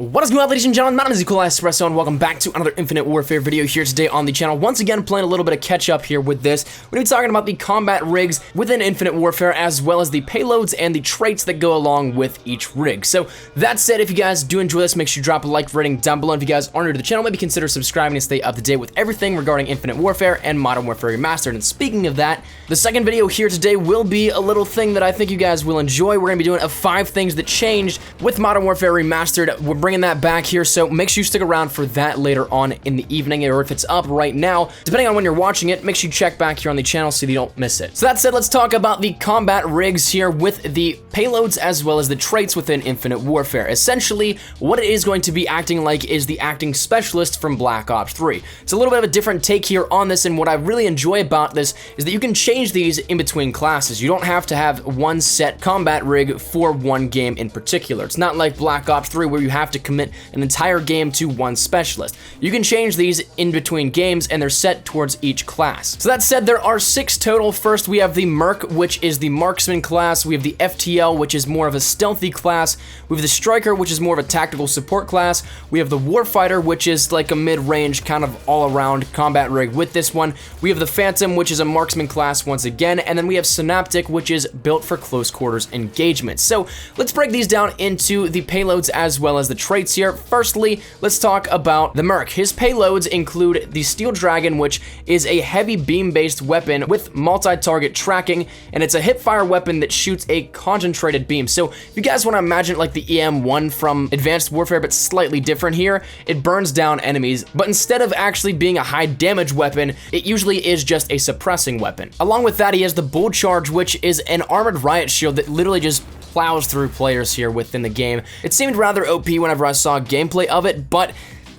What is going on, ladies and gentlemen? My name is Espresso, and welcome back to another Infinite Warfare video here today on the channel. Once again, playing a little bit of catch up here with this. We're going to be talking about the combat rigs within Infinite Warfare, as well as the payloads and the traits that go along with each rig. So that said, if you guys do enjoy this, make sure you drop a like rating down below. And if you guys are new to the channel, maybe consider subscribing to stay up to date with everything regarding Infinite Warfare and Modern Warfare Remastered. And speaking of that, the second video here today will be a little thing that I think you guys will enjoy. We're going to be doing 5 things that changed with Modern Warfare Remastered. We're bringing that back here, so make sure you stick around for that later on in the evening, or if it's up right now, depending on when you're watching it, make sure you check back here on the channel so you don't miss it. So that said, let's talk about the combat rigs here with the payloads as well as the traits within Infinite Warfare. Essentially, what it is going to be acting like is the acting specialist from Black Ops 3. It's a little bit of a different take here on this, and what I really enjoy about this is that you can change these in between classes. You don't have to have one set combat rig for one game in particular. It's not like Black Ops 3 where you have to commit an entire game to one specialist. You can change these in between games, and they're set towards each class. So that said, there are 6 total. First, we have the Merc, which is the marksman class. We have the FTL, which is more of a stealthy class. We have the Striker, which is more of a tactical support class. We have the Warfighter, which is like a mid-range kind of all-around combat rig with this one. We have the Phantom, which is a marksman class once again, and then we have Synaptic, which is built for close quarters engagement. So let's break these down into the payloads as well as the traits here. Firstly, let's talk about the Merc. His payloads include the Steel Dragon, which is a heavy beam-based weapon with multi-target tracking, and it's a hip-fire weapon that shoots a concentrated beam. So if you guys want to imagine like the EM1 from Advanced Warfare, but slightly different here, it burns down enemies, but instead of actually being a high damage weapon, it usually is just a suppressing weapon. Along with that, he has the Bull Charge, which is an armored riot shield that literally just plows through players here within the game. It seemed rather OP whenever I saw gameplay of it, but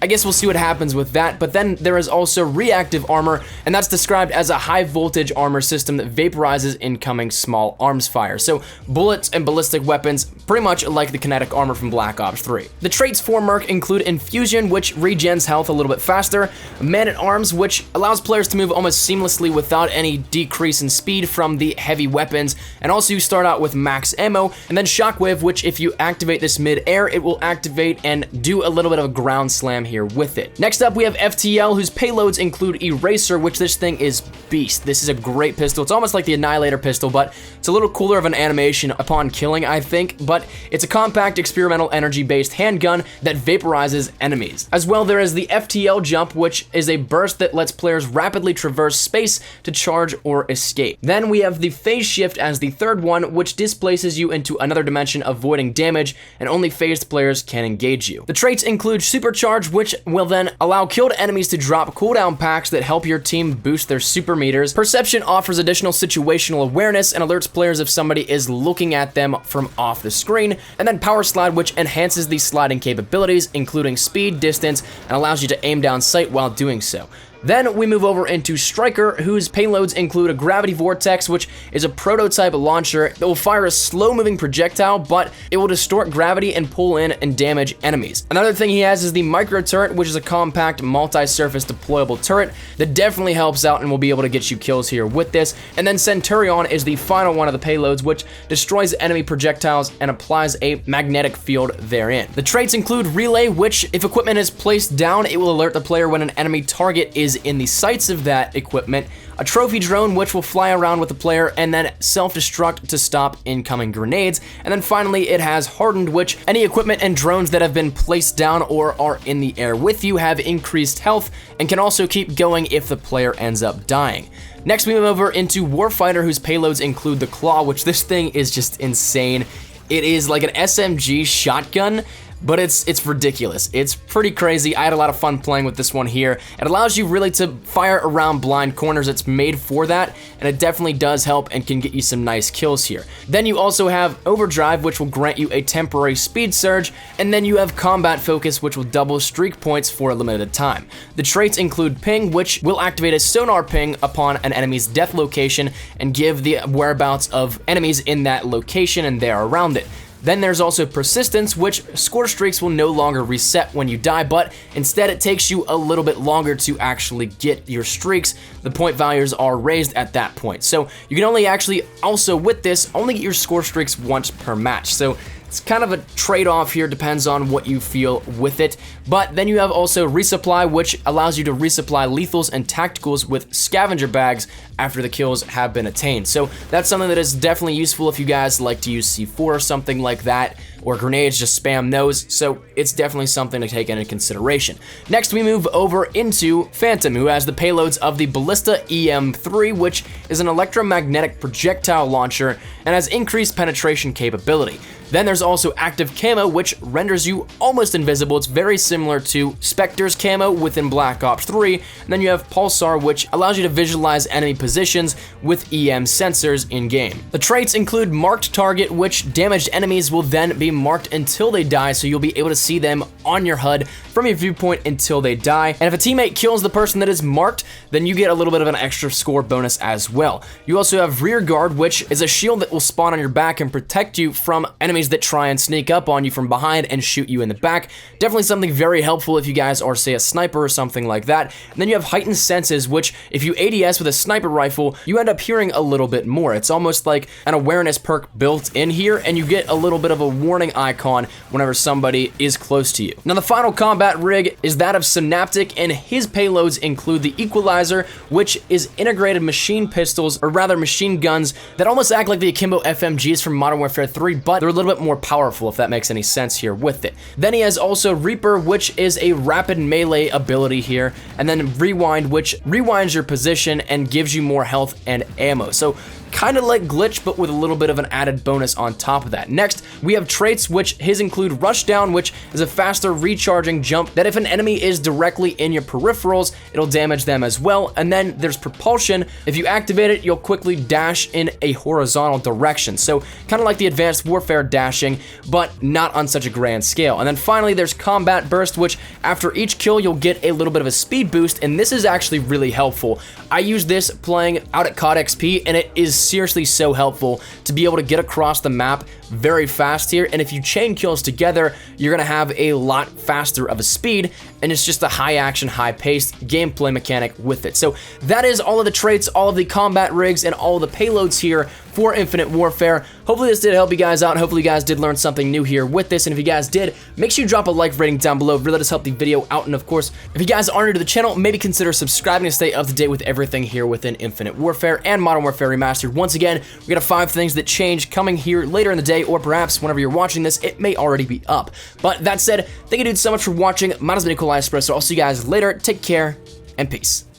I guess we'll see what happens with that. But then there is also reactive armor, and that's described as a high voltage armor system that vaporizes incoming small arms fire. So bullets and ballistic weapons, pretty much like the kinetic armor from Black Ops 3. The traits for Merc include Infusion, which regens health a little bit faster, Man-at-Arms, which allows players to move almost seamlessly without any decrease in speed from the heavy weapons, and also you start out with max ammo, and then Shockwave, which if you activate this mid-air, it will activate and do a little bit of a ground slam here with it. Next up, we have FTL, whose payloads include Eraser, which this thing is beast. This is a great pistol. It's almost like the Annihilator pistol, but it's a little cooler of an animation upon killing, I think, but it's a compact experimental energy-based handgun that vaporizes enemies. As well, there is the FTL Jump, which is a burst that lets players rapidly traverse space to charge or escape. Then we have the Phase Shift as the third one, which displaces you into another dimension, avoiding damage, and only phased players can engage you. The traits include Supercharge, which will then allow killed enemies to drop cooldown packs that help your team boost their super meters. Perception offers additional situational awareness and alerts players if somebody is looking at them from off the screen. And then Power Slide, which enhances the sliding capabilities, including speed, distance, and allows you to aim down sight while doing so. Then we move over into Striker, whose payloads include a Gravity Vortex, which is a prototype launcher that will fire a slow-moving projectile, but it will distort gravity and pull in and damage enemies. Another thing he has is the Micro Turret, which is a compact, multi-surface deployable turret that definitely helps out and will be able to get you kills here with this. And then Centurion is the final one of the payloads, which destroys enemy projectiles and applies a magnetic field therein. The traits include Relay, which, if equipment is placed down, it will alert the player when an enemy target is in the sights of that equipment, a Trophy Drone, which will fly around with the player and then self-destruct to stop incoming grenades, and then finally it has Hardened, which any equipment and drones that have been placed down or are in the air with you have increased health and can also keep going if the player ends up dying. Next, we move over into Warfighter, whose payloads include the Claw, which this thing is just insane. It is like an SMG shotgun, but it's ridiculous. It's pretty crazy. I had a lot of fun playing with this one here. It allows you really to fire around blind corners. It's made for that, and it definitely does help and can get you some nice kills here. Then you also have Overdrive, which will grant you a temporary speed surge, and then you have Combat Focus, which will double streak points for a limited time. The traits include Ping, which will activate a sonar ping upon an enemy's death location and give the whereabouts of enemies in that location and there around it. Then there's also Persistence, which score streaks will no longer reset when you die, but instead it takes you a little bit longer to actually get your streaks. The point values are raised at that point. So you can only actually also with this only get your score streaks once per match. So It's kind of a trade-off here, depends on what you feel with it. But then you have also resupply, which allows you to resupply lethals and tacticals with scavenger bags after the kills have been attained. So that's something that is definitely useful if you guys like to use C4 or something like that, or grenades, just spam those. So it's definitely something to take into consideration. Next, we move over into Phantom, who has the payloads of the Ballista EM3, which is an electromagnetic projectile launcher and has increased penetration capability. Then there's also active camo, which renders you almost invisible. It's very similar to Spectre's camo within Black Ops 3. And then you have Pulsar, which allows you to visualize enemy positions with EM sensors in-game. The traits include Marked Target, which damaged enemies will then be marked until they die, so you'll be able to see them on your HUD from your viewpoint until they die. And if a teammate kills the person that is marked, then you get a little bit of an extra score bonus as well. You also have Rear Guard, which is a shield that will spawn on your back and protect you from enemies that try and sneak up on you from behind and shoot you in the back. Definitely something very helpful if you guys are, say, a sniper or something like that. And then you have Heightened Senses, which if you ADS with a sniper rifle, you end up hearing a little bit more. It's almost like an awareness perk built in here, and you get a little bit of a warning icon whenever somebody is close to you. Now, the final combat rig is that of Synaptic, and his payloads include the Equalizer, which is integrated machine pistols, or rather machine guns, that almost act like the Akimbo FMGs from Modern Warfare 3, but they're a little bit more powerful, if that makes any sense here with it. Then he has also Reaper, which is a rapid melee ability here, and then Rewind, which rewinds your position and gives you more health and ammo. So kind of like Glitch, but with a little bit of an added bonus on top of that. Next, we have traits, which his include Rushdown, which is a faster recharging jump that if an enemy is directly in your peripherals, it'll damage them as well. And then there's Propulsion. If you activate it, you'll quickly dash in a horizontal direction. So kind of like the Advanced Warfare dashing, but not on such a grand scale. And then finally, there's Combat Burst, which after each kill, you'll get a little bit of a speed boost, and this is actually really helpful. I use this playing out at COD XP, and it is seriously so helpful to be able to get across the map very fast here, and if you chain kills together, you're gonna have a lot faster of a speed, and it's just a high action, high paced gameplay mechanic with it. So that is all of the traits, all of the combat rigs, and all of the payloads here for Infinite Warfare. Hopefully this did help you guys out. Hopefully you guys did learn something new here with this, and if you guys did, make sure you drop a like rating down below. Really let us help the video out, and of course, if you guys are new to the channel, maybe consider subscribing to stay up to date with everything here within Infinite Warfare and Modern Warfare Remastered. Once again, we got 5 things that change coming here later in the day, or perhaps whenever you're watching this, it may already be up. But that said, thank you dudes so much for watching. My name's been Espresso. I'll see you guys later. Take care, and peace.